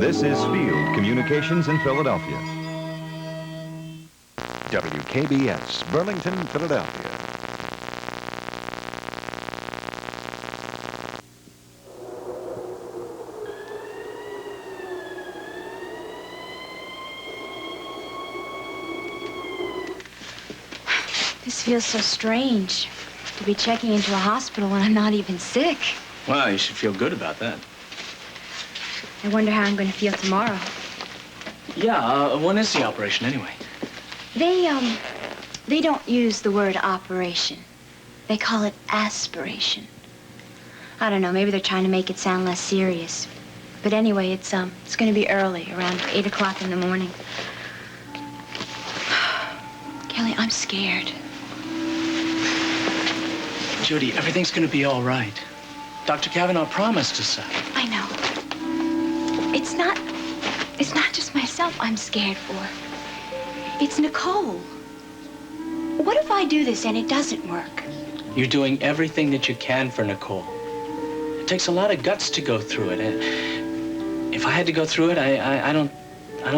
This is Field Communications in Philadelphia. WKBS, Burlington, Philadelphia. This feels so strange, to be checking into a hospital when I'm not even sick. Well, you should feel good about that. I wonder how I'm going to feel tomorrow. Yeah, when is the operation anyway? They don't use the word operation. They call it aspiration. I don't know, maybe they're trying to make it sound less serious. But anyway, it's going to be early, around 8 o'clock in the morning. Kelly, I'm scared. Jody, everything's going to be all right. Dr. Kavanaugh promised us that. I know. It's not just myself I'm scared for. It's Nicole. What if I do this and it doesn't work? You're doing everything that you can for Nicole. It takes a lot of guts to go through it. If I had to go through it, I don't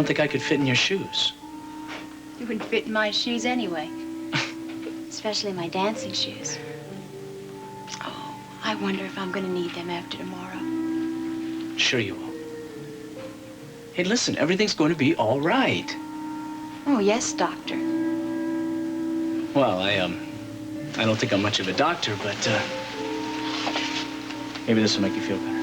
think I could fit in your shoes. You wouldn't fit in my shoes anyway. Especially my dancing shoes. Oh, I wonder if I'm going to need them after tomorrow. Sure you will. Hey, listen, everything's going to be all right. Oh, yes, doctor. Well, I don't think I'm much of a doctor, but, maybe this will make you feel better.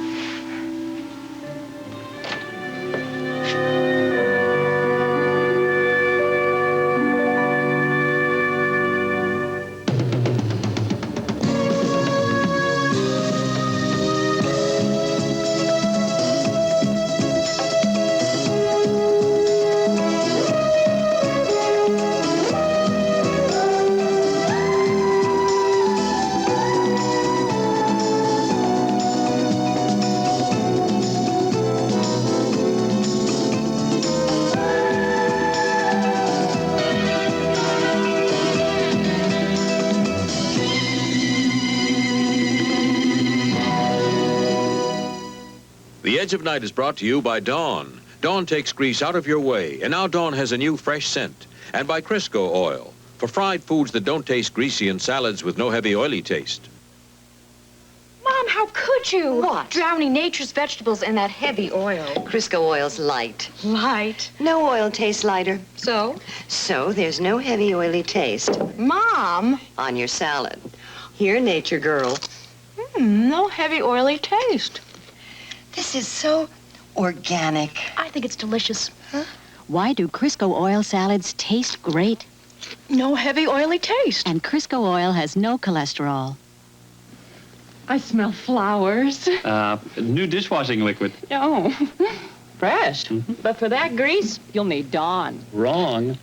The Edge of Night is brought to you by Dawn. Dawn takes grease out of your way, and now Dawn has a new fresh scent. And by Crisco oil, for fried foods that don't taste greasy and salads with no heavy oily taste. Mom, how could you? What? Drowning nature's vegetables in that heavy oil. Crisco oil's light. Light. No oil tastes lighter. So? So there's no heavy oily taste Mom. on your salad. Here, nature girl. No heavy oily taste. This is so organic. I think it's delicious. Why do Crisco oil salads taste great? No heavy oily taste. And Crisco oil has no cholesterol. I smell flowers. New dishwashing liquid. Oh, fresh. But for that grease, you'll need Dawn. Wrong.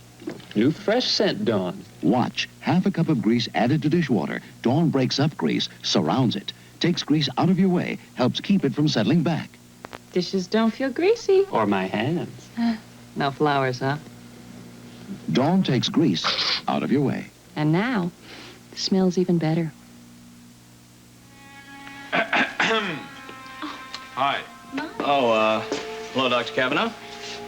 New fresh scent Dawn. Watch. Half a cup of grease added to dishwater. Dawn breaks up grease, surrounds it, takes grease out of your way, helps keep it from settling back. Dishes don't feel greasy. Or my hands. No flowers, huh? Dawn takes grease out of your way. And now, it smells even better. Hi. Oh, hello, Dr. Kavanaugh.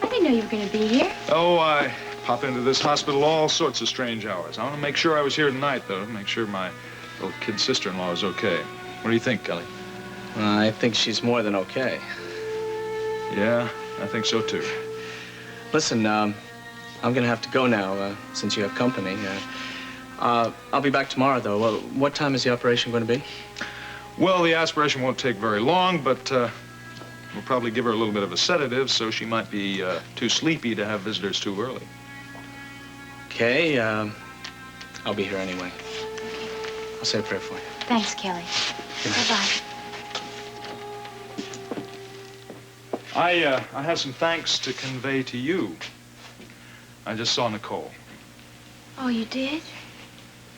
I didn't know you were going to be here. Oh, I pop into this hospital all sorts of strange hours. I want to make sure I was here tonight, though, to make sure my little kid sister-in-law is okay. What do you think, Kelly? I think she's more than okay. Yeah, I think so, too. Listen, I'm going to have to go now, since you have company. I'll be back tomorrow, though. Well, what time is the operation going to be? Well, the aspiration won't take very long, but we'll probably give her a little bit of a sedative, so she might be too sleepy to have visitors too early. Okay, I'll be here anyway. I'll say a prayer for you. Thanks, Kelly. Bye-bye. I have some thanks to convey to you. I just saw Nicole. Oh, you did?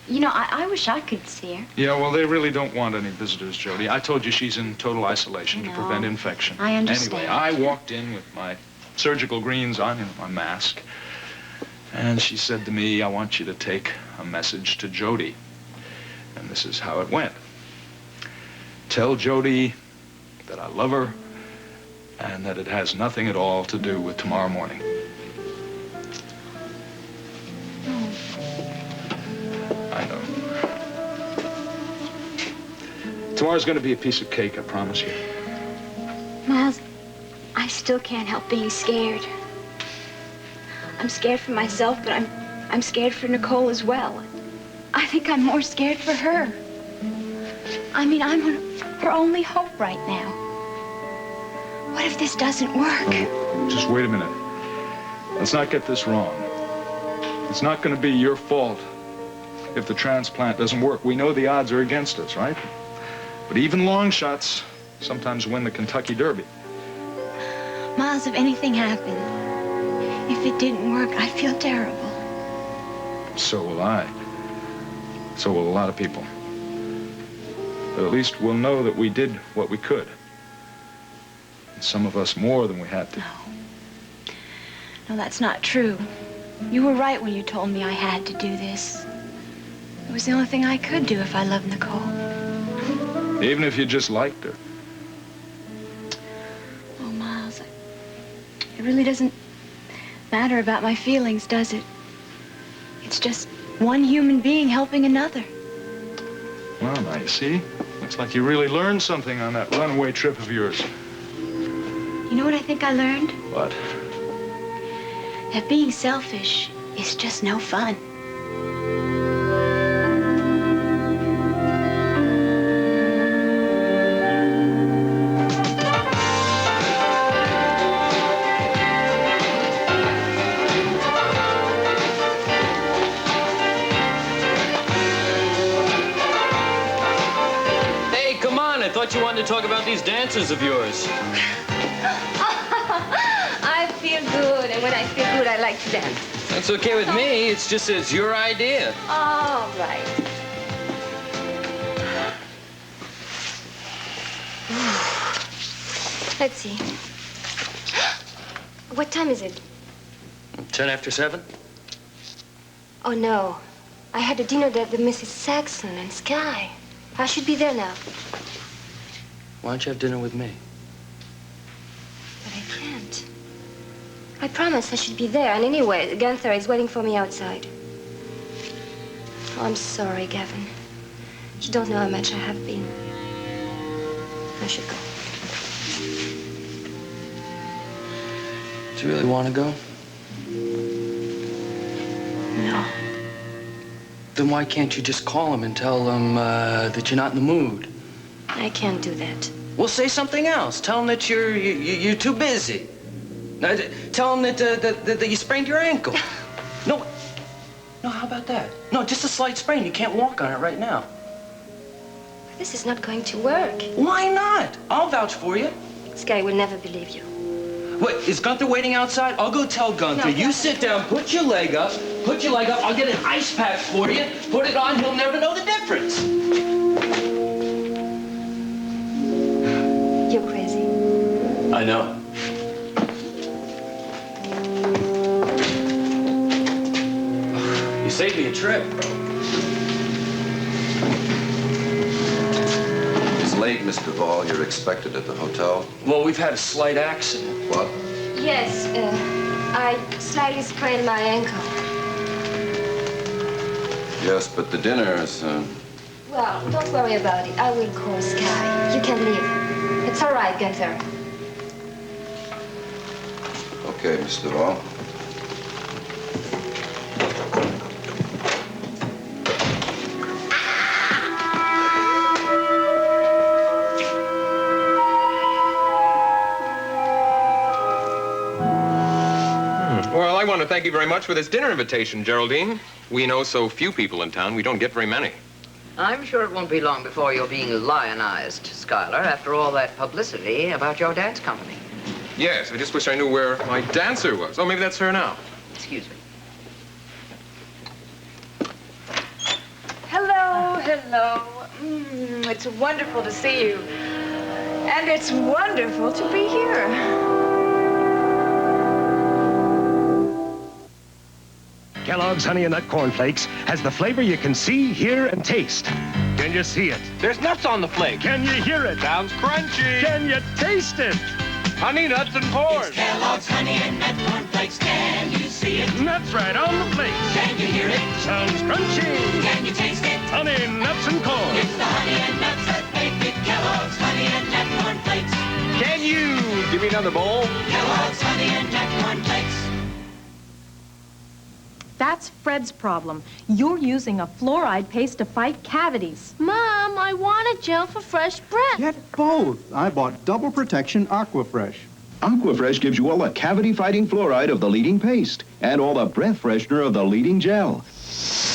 You know, I wish I could see her. Yeah, well, they really don't want any visitors, Jody. I told you she's in total isolation to prevent infection. I understand. Anyway, I walked in with my surgical greens on and my mask. And she said to me, I want you to take a message to Jody. And this is how it went. Tell Jody that I love her and that it has nothing at all to do with tomorrow morning. I know. Tomorrow's going to be a piece of cake, I promise you. Miles, I still can't help being scared. I'm scared for myself, but I'm scared for Nicole as well. I think I'm more scared for her. I mean, I'm her only hope right now. What if this doesn't work? Just wait a minute. Let's not get this wrong. It's not going to be your fault if the transplant doesn't work. We know the odds are against us, right? But even long shots sometimes win the Kentucky Derby. Miles, if anything happened, if it didn't work, I'd feel terrible. So will I. So will a lot of people. But at least we'll know that we did what we could. And some of us more than we had to. No, that's not true. You were right when you told me I had to do this. It was the only thing I could do if I loved Nicole. Even if you just liked her. Oh, Miles, it really doesn't matter about my feelings, does it? It's just one human being helping another. Well, now you see, looks like you really learned something on that runaway trip of yours. You know what I think I learned? What? That being selfish is just no fun. I thought you wanted to talk about these dancers of yours. I feel good, and when I feel good, I like to dance. That's okay with me. It's just it's your idea. All right. Let's see. What time is it? 10 after 7? Oh, no. I had a dinner there with Mrs. Saxon and Sky. I should be there now. Why don't you have dinner with me? But I can't. I promised I should be there. And anyway, Gunther is waiting for me outside. Oh, I'm sorry, Gavin. You don't know how much I have been. I should go. Do you really want to go? No. Then why can't you just call him and tell him that you're not in the mood? I can't do that. Well, say something else. Tell him that you're too busy. Tell him that you sprained your ankle. No, how about that? No, just a slight sprain. You can't walk on it right now. This is not going to work. Why not? I'll vouch for you. Sky will never believe you. Wait, is Gunther waiting outside? I'll go tell Gunther. No, you sit down, put your leg up. I'll get an ice pack for you. Put it on, he'll never know the difference. You're crazy. I know. You saved me a trip. It's late, Mr. Ball. You're expected at the hotel. Well, we've had a slight accident. What? Yes, I slightly sprained my ankle. Yes, but the dinner is, Well, don't worry about it. I will call Sky. You can leave. It's all right, Gunther. Okay, Mr. Ball. Well, I want to thank you very much for this dinner invitation, Geraldine. We know so few people in town, we don't get very many. I'm sure it won't be long before you're being lionized, Schuyler, after all that publicity about your dance company. Yes, I just wish I knew where my dancer was. Oh, maybe that's her now. Excuse me. Hello. It's wonderful to see you. And it's wonderful to be here. Kellogg's Honey and Nut Corn Flakes has the flavor you can see, hear, and taste. Can you see it? There's nuts on the flake. Can you hear it? Sounds crunchy. Can you taste it? Honey Nuts and Corn. It's Kellogg's Honey and Nut Cornflakes. Can you see it? Nuts right on the plate. Can you hear it? Sounds crunchy. Can you taste it? Honey Nuts and Corn. It's the honey and nuts that make it Kellogg's Honey and Nut Cornflakes. Can you give me another bowl? Kellogg's Honey and Nut Cornflakes. That's Fred's problem. You're using a fluoride paste to fight cavities. Mom, I want a gel for fresh breath. Get both. I bought double protection Aquafresh. Aquafresh gives you all the cavity-fighting fluoride of the leading paste and all the breath freshener of the leading gel.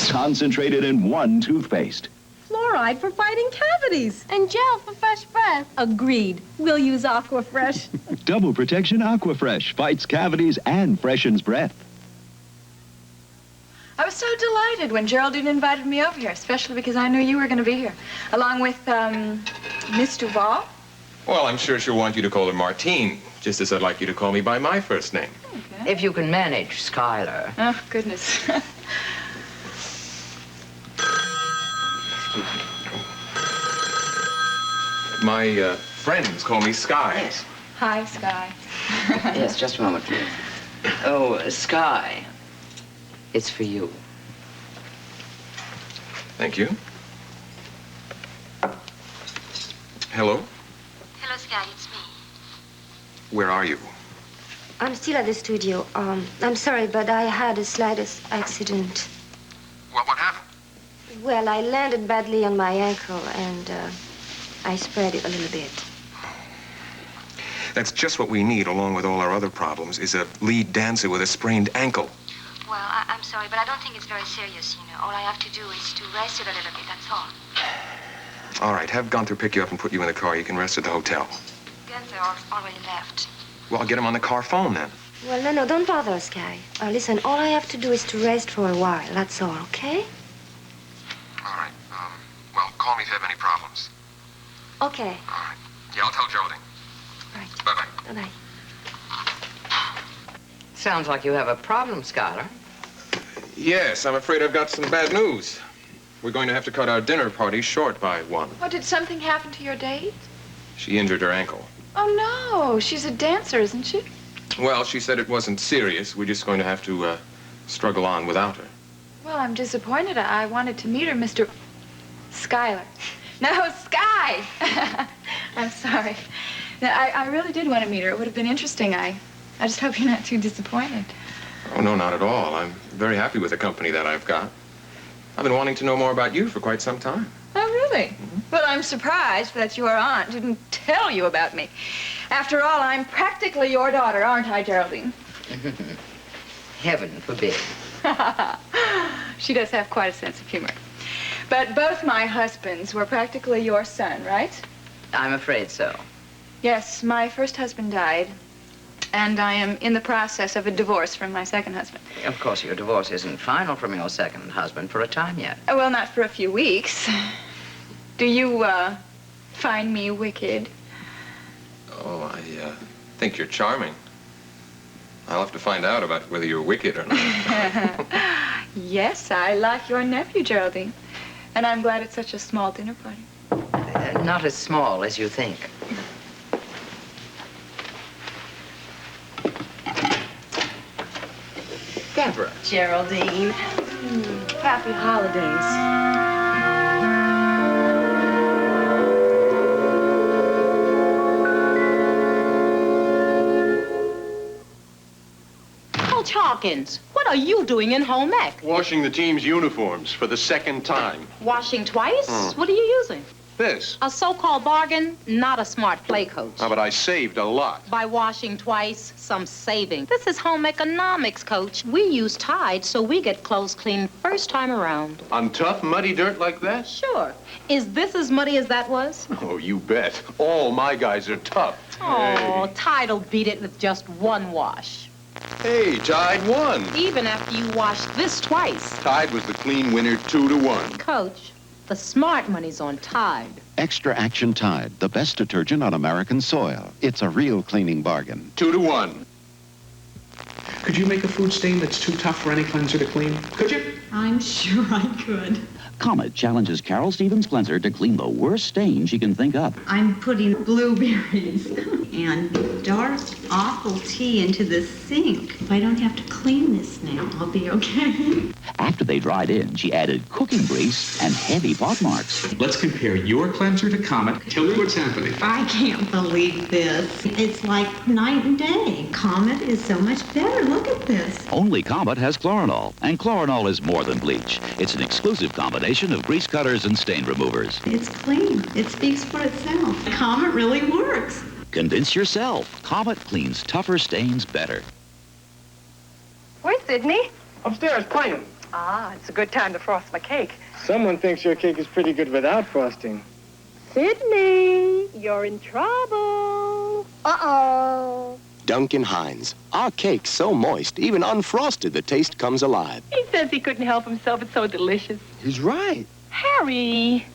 Concentrated in one toothpaste. Fluoride for fighting cavities. And gel for fresh breath. Agreed. We'll use Aquafresh. Double protection Aquafresh fights cavities and freshens breath. I was so delighted when Geraldine invited me over here, especially because I knew you were going to be here, along with, Miss Duval. Well, I'm sure she'll want you to call her Martine, just as I'd like you to call me by my first name. Okay. If you can manage, Skylar. Oh, goodness. My friends call me Sky. Yes. Hi, Sky. Yes, just a moment, please. Oh, Sky. It's for you. Thank you. Hello? Hello, Sky, it's me. Where are you? I'm still at the studio. I'm sorry, but I had a slightest accident. What happened? Well, I landed badly on my ankle, and I spread it a little bit. That's just what we need, along with all our other problems, is a lead dancer with a sprained ankle. Well, I'm sorry, but I don't think it's very serious, you know. All I have to do is to rest it a little bit, that's all. All right, have Gunther pick you up and put you in the car. You can rest at the hotel. Gunther already left. Well, I'll get him on the car phone then. Well, no, don't bother, Sky. Listen, all I have to do is to rest for a while, that's all, okay? All right, well, call me if you have any problems. Okay. All right. Yeah, I'll tell Geraldine. All right. Bye-bye. Bye-bye. Sounds like you have a problem, Skylar. Yes, I'm afraid I've got some bad news. We're going to have to cut our dinner party short by 1. Oh, did something happen to your date? She injured her ankle. Oh, no. She's a dancer, isn't she? Well, she said it wasn't serious. We're just going to have to struggle on without her. Well, I'm disappointed. I wanted to meet her, Mr. Skylar. No, Sky! I'm sorry. No, I really did want to meet her. It would have been interesting. I just hope you're not too disappointed. Oh, no, not at all. I'm very happy with the company that I've got. I've been wanting to know more about you for quite some time. Oh, really? Well, I'm surprised that your aunt didn't tell you about me. After all, I'm practically your daughter, aren't I, Geraldine? Heaven forbid. She does have quite a sense of humor. But both my husbands were practically your son, right? I'm afraid so. Yes, my first husband died, and I am in the process of a divorce from my second husband. Of course, your divorce isn't final from your second husband for a time yet. Oh, well, not for a few weeks. Do you, find me wicked? Oh, I think you're charming. I'll have to find out about whether you're wicked or not. Yes, I like your nephew, Geraldine. And I'm glad it's such a small dinner party. Not as small as you think. Deborah. Geraldine. Happy holidays. Coach Hawkins, what are you doing in home ec? Washing the team's uniforms for the second time. Washing twice? What are you using? This. A so-called bargain, not a smart play, Coach. Oh, but I saved a lot. By washing twice, some saving. This is home economics, Coach. We use Tide, so we get clothes clean first time around. On tough, muddy dirt like that? Sure. Is this as muddy as that was? Oh, you bet. All my guys are tough. Oh, Tide'll beat it with just one wash. Hey, Tide won. Even after you washed this twice. Tide was the clean winner 2-1. Coach, the smart money's on Tide. Extra Action Tide, the best detergent on American soil. It's a real cleaning bargain. 2-1. Could you make a food stain that's too tough for any cleanser to clean? Could you? I'm sure I could. Comet challenges Carol Stevens Cleanser to clean the worst stain she can think up. I'm putting blueberries and dark, awful tea into the sink. If I don't have to clean this now, I'll be okay. After they dried in, she added cooking grease and heavy pot marks. Let's compare your cleanser to Comet. Tell me what's happening. I can't believe this. It's like night and day. Comet is so much better. Look at this. Only Comet has chlorinol, and chlorinol is more than bleach. It's an exclusive combination of grease cutters and stain removers. It's clean. It speaks for itself. Comet really works. Convince yourself. Comet cleans tougher stains better. Where's Sydney? Upstairs, playing. Ah, it's a good time to frost my cake. Someone thinks your cake is pretty good without frosting. Sydney, you're in trouble. Uh-oh. Duncan Hines. Our cake's so moist, even unfrosted, the taste comes alive. He says he couldn't help himself. It's so delicious. He's right. Harry.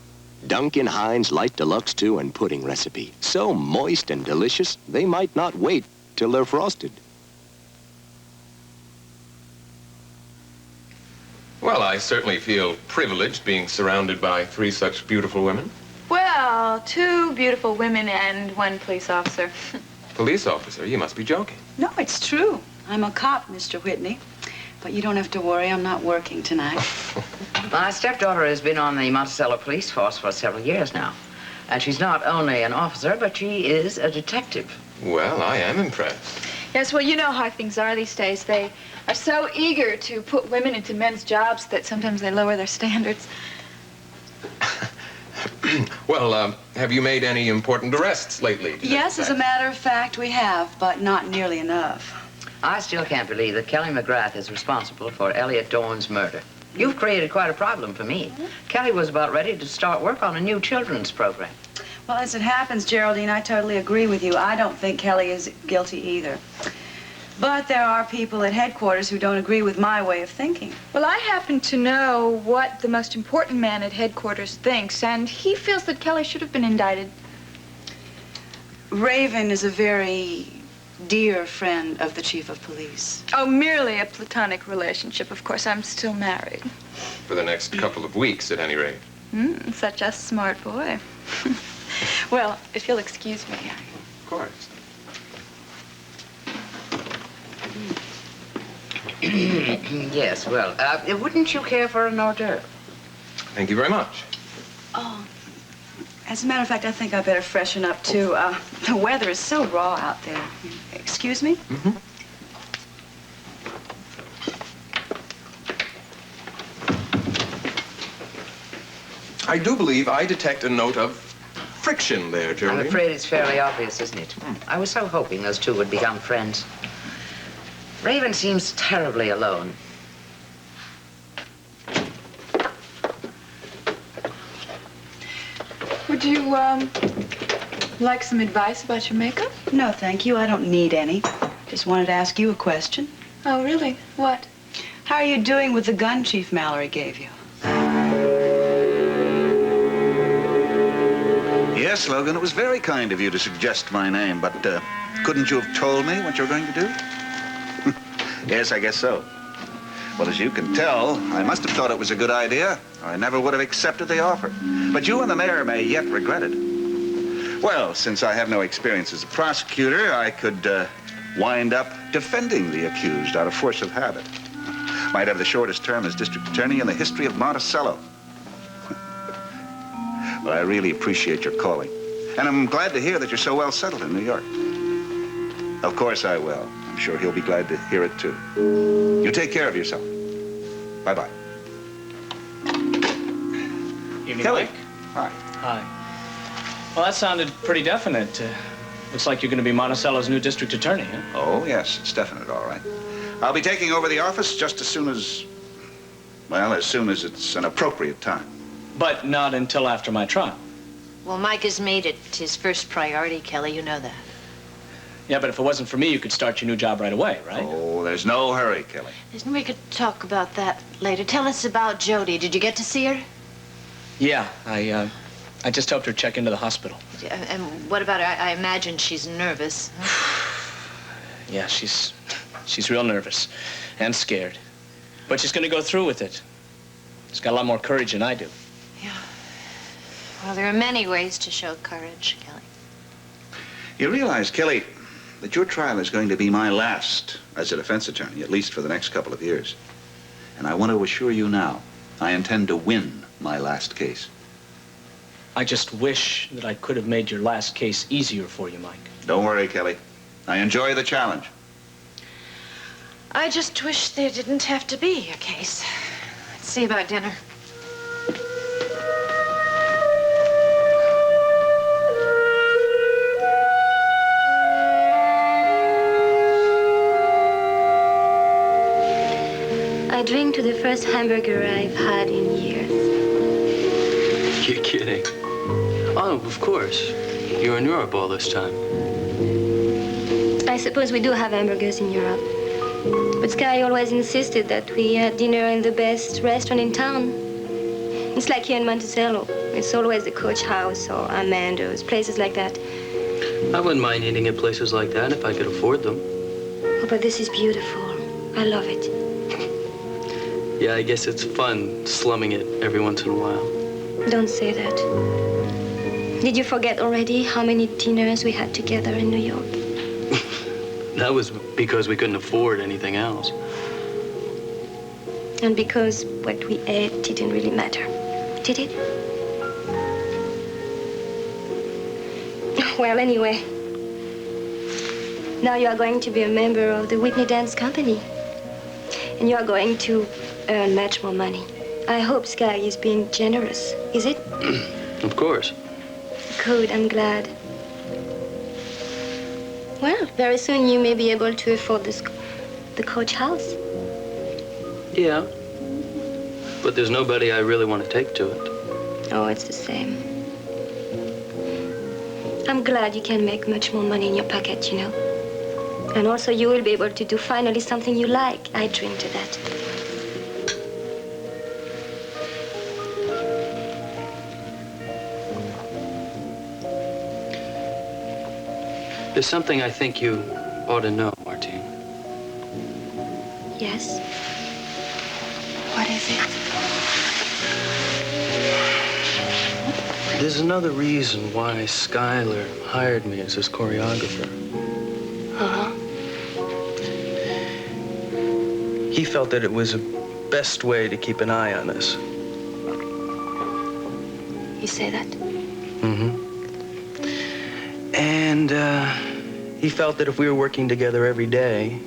Duncan Hines Light Deluxe 2 and pudding recipe. So moist and delicious, they might not wait till they're frosted. Well, I certainly feel privileged being surrounded by 3 such beautiful women. Well, 2 beautiful women and 1 police officer. Police officer, you must be joking. No, it's true. I'm a cop, Mr. Whitney. But you don't have to worry, I'm not working tonight. My stepdaughter has been on the Monticello police force for several years now. And she's not only an officer, but she is a detective. Well, I am impressed. Yes, well, you know how things are these days. They are so eager to put women into men's jobs that sometimes they lower their standards. Well, have you made any important arrests lately? Yes, as a matter of fact, we have, but not nearly enough. I still can't believe that Kelly McGrath is responsible for Elliot Dorn's murder. You've created quite a problem for me. Kelly was about ready to start work on a new children's program. Well, as it happens, Geraldine, I totally agree with you. I don't think Kelly is guilty either. But there are people at headquarters who don't agree with my way of thinking. Well, I happen to know what the most important man at headquarters thinks, and he feels that Kelly should have been indicted. Raven is a very dear friend of the chief of police. Oh, merely a platonic relationship. Of course, I'm still married. For the next couple of weeks, at any rate. Such a smart boy. Well, if you'll excuse me. Of course. Yes, well, wouldn't you care for an hors d'oeuvre? Thank you very much. Oh, as a matter of fact, I think I better freshen up, too. The weather is so raw out there. Excuse me? Mm-hmm. I do believe I detect a note of friction there, Geraldine. I'm afraid it's fairly obvious, isn't it? I was so hoping those 2 would become friends. Raven seems terribly alone. Would you, like some advice about your makeup? No, thank you. I don't need any. Just wanted to ask you a question. Oh, really? What? How are you doing with the gun Chief Mallory gave you? Yes, Logan, it was very kind of you to suggest my name, but couldn't you have told me what you were going to do? Yes, I guess so. Well, as you can tell, I must have thought it was a good idea, or I never would have accepted the offer. But you and the mayor may yet regret it. Well, since I have no experience as a prosecutor, I could wind up defending the accused out of force of habit. Might have the shortest term as district attorney in the history of Monticello. Well, I really appreciate your calling. And I'm glad to hear that you're so well settled in New York. Of course I will. I'm sure he'll be glad to hear it, too. You take care of yourself. Bye-bye. Evening, Kelly. Mike. Hi. Hi. Well, that sounded pretty definite. Looks like you're going to be Monticello's new district attorney, huh? Oh, yes, it's definite, all right. I'll be taking over the office just as soon as it's an appropriate time. But not until after my trial. Well, Mike has made it his first priority, Kelly. You know that. Yeah, but if it wasn't for me, you could start your new job right away, right? Oh, there's no hurry, Kelly. Listen, we could talk about that later. Tell us about Jody. Did you get to see her? Yeah, I just helped her check into the hospital. And what about her? I imagine she's nervous. Yeah, she's real nervous and scared. But she's going to go through with it. He's got a lot more courage than I do. Well, there are many ways to show courage, Kelly. You realize, Kelly, that your trial is going to be my last as a defense attorney, at least for the next couple of years. And I want to assure you now, I intend to win my last case. I just wish that I could have made your last case easier for you, Mike. Don't worry, Kelly. I enjoy the challenge. I just wish there didn't have to be a case. Let's see about dinner. I drink to the first hamburger I've had in years. You're kidding. Oh, of course. You were in Europe all this time. I suppose we do have hamburgers in Europe. But Sky always insisted that we had dinner in the best restaurant in town. It's like here in Monticello. It's always the Coach House or Amando's, places like that. I wouldn't mind eating at places like that if I could afford them. Oh, but this is beautiful. I love it. Yeah, I guess it's fun slumming it every once in a while. Don't say that. Did you forget already how many dinners we had together in New York? That was because we couldn't afford anything else. And because what we ate didn't really matter, did it? Well, anyway, now you are going to be a member of the Whitney Dance Company. And you are going to earn much more money. I hope Sky is being generous, is it? Of course. Good, I'm glad. Well, very soon you may be able to afford the Coach House. Yeah. But there's nobody I really want to take to it. Oh, it's the same. I'm glad you can make much more money in your pocket, you know. And also you will be able to do finally something you like. I drink to that. There's something I think you ought to know, Martine. Yes? What is it? There's another reason why Skylar hired me as his choreographer. Uh-huh. He felt that it was the best way to keep an eye on us. You say that? Mm-hmm. And, he felt that if we were working together every day,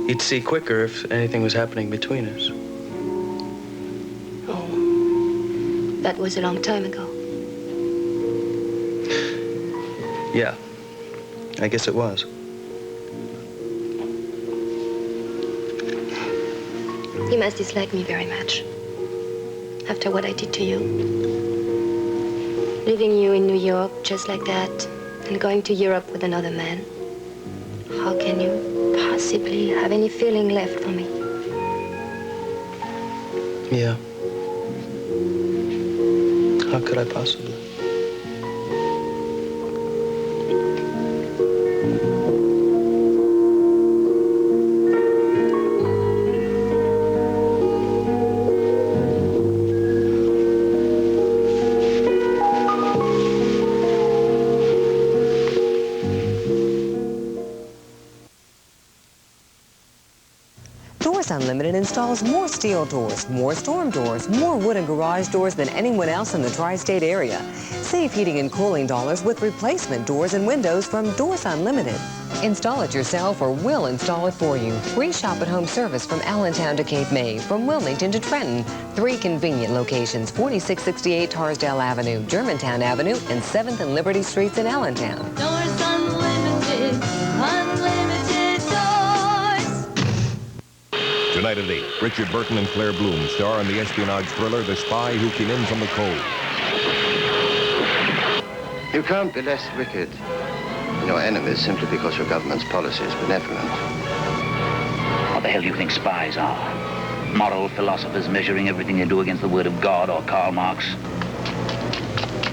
he'd see quicker if anything was happening between us. Oh, that was a long time ago. Yeah, I guess it was. You must dislike me very much. After what I did to you. Leaving you in New York just like that, and going to Europe with another man. How can you possibly have any feeling left for me? Yeah. How could I possibly? Unlimited installs more steel doors, more storm doors, more wooden garage doors than anyone else in the tri-state area. Save heating and cooling dollars with replacement doors and windows from Doors Unlimited. Install it yourself or we'll install it for you. Free shop-at-home service from Allentown to Cape May, from Wilmington to Trenton. 3 convenient locations, 4668 Tarsdale Avenue, Germantown Avenue, and 7th and Liberty Streets in Allentown. Doors Unlimited, unlimited doors. Tonight at 8, Richard Burton and Claire Bloom star in the espionage thriller The Spy Who Came In From the Cold. You can't be less wicked than your enemies simply because your government's policy is benevolent. What the hell do you think spies are? Moral philosophers measuring everything they do against the word of God or Karl Marx?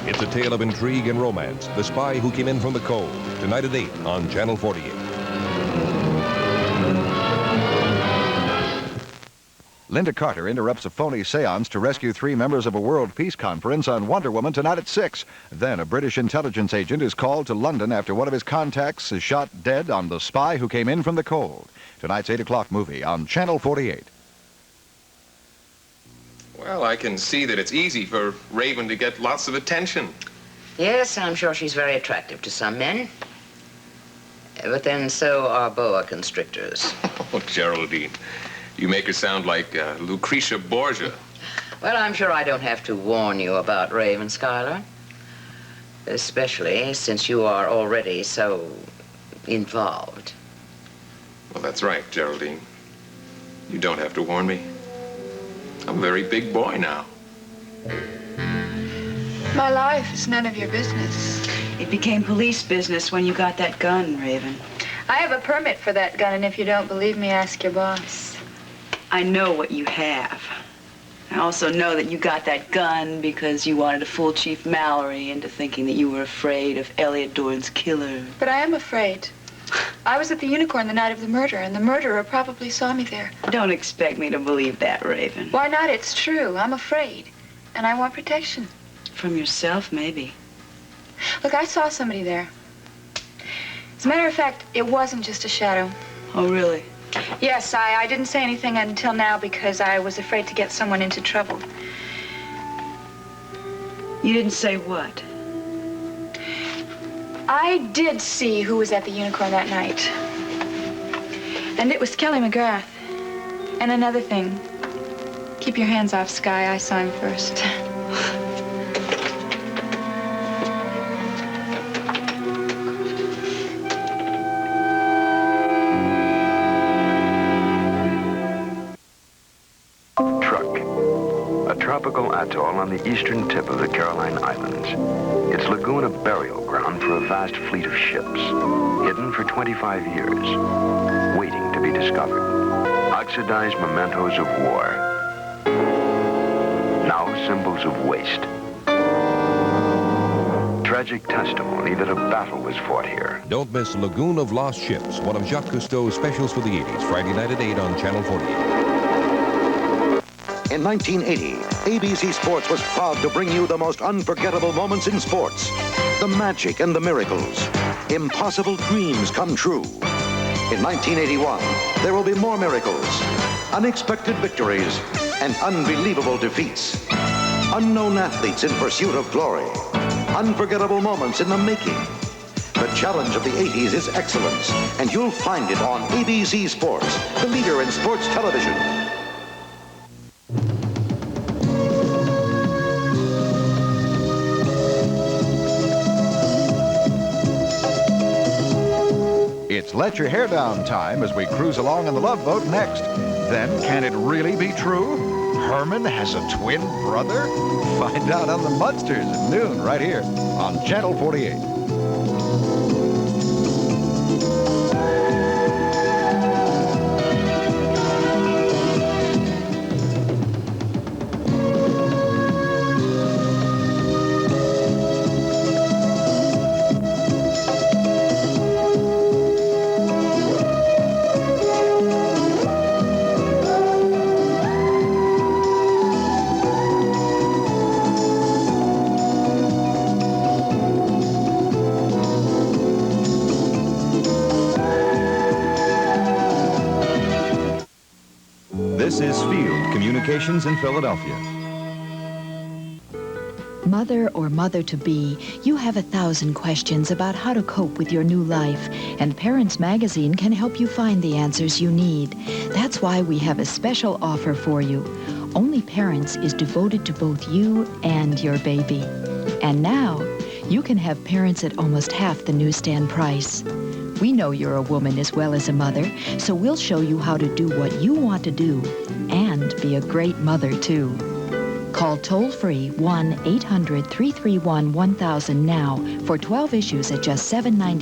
It's a tale of intrigue and romance. The Spy Who Came In From the Cold. Tonight at 8 on Channel 48. Linda Carter interrupts a phony seance to rescue 3 members of a World Peace Conference on Wonder Woman tonight at 6. Then a British intelligence agent is called to London after one of his contacts is shot dead on The Spy Who Came In From the Cold. Tonight's 8 o'clock movie on Channel 48. Well, I can see that it's easy for Raven to get lots of attention. Yes, I'm sure she's very attractive to some men. But then so are boa constrictors. Oh, Geraldine, you make her sound like Lucretia Borgia. Well, I'm sure I don't have to warn you about Raven, Schuyler. Especially since you are already so involved. Well, that's right, Geraldine. You don't have to warn me. I'm a very big boy now. My life is none of your business. It became police business when you got that gun, Raven. I have a permit for that gun, and if you don't believe me, ask your boss. I know what you have. I also know that you got that gun because you wanted to fool Chief Mallory into thinking that you were afraid of Elliot Dorn's killer. But I am afraid. I was at the Unicorn the night of the murder, and the murderer probably saw me there. Don't expect me to believe that, Raven. Why not? It's true. I'm afraid, and I want protection. From yourself, maybe. Look, I saw somebody there. As a matter of fact, it wasn't just a shadow. Oh, really? Yes, I didn't say anything until now because I was afraid to get someone into trouble. You didn't say what? I did see who was at the Unicorn that night. And it was Kelly McGrath. And another thing. Keep your hands off Sky. I saw him first. Tropical atoll on the eastern tip of the Caroline Islands. Its lagoon a burial ground for a vast fleet of ships, hidden for 25 years, waiting to be discovered. Oxidized mementos of war, now symbols of waste. Tragic testimony that a battle was fought here. Don't miss Lagoon of Lost Ships, one of Jacques Cousteau's specials for the 80s, Friday night at 8 on Channel 48. In 1980, ABC Sports was proud to bring you the most unforgettable moments in sports. The magic and the miracles. Impossible dreams come true. In 1981, there will be more miracles, unexpected victories, and unbelievable defeats. Unknown athletes in pursuit of glory. Unforgettable moments in the making. The challenge of the 80s is excellence, and you'll find it on ABC Sports, the leader in sports television. It's Let Your Hair Down time as we cruise along on the Love Boat next. Then, can it really be true? Herman has a twin brother? Find out on the Mudsters at noon right here on Channel 48. This is Field Communications in Philadelphia. Mother or mother-to-be, you have 1,000 questions about how to cope with your new life, and Parents Magazine can help you find the answers you need. That's why we have a special offer for you. Only Parents is devoted to both you and your baby. And now, you can have Parents at almost half the newsstand price. We know you're a woman as well as a mother, so we'll show you how to do what you want to do and be a great mother, too. Call toll-free 1-800-331-1000 now for 12 issues at just $7.99.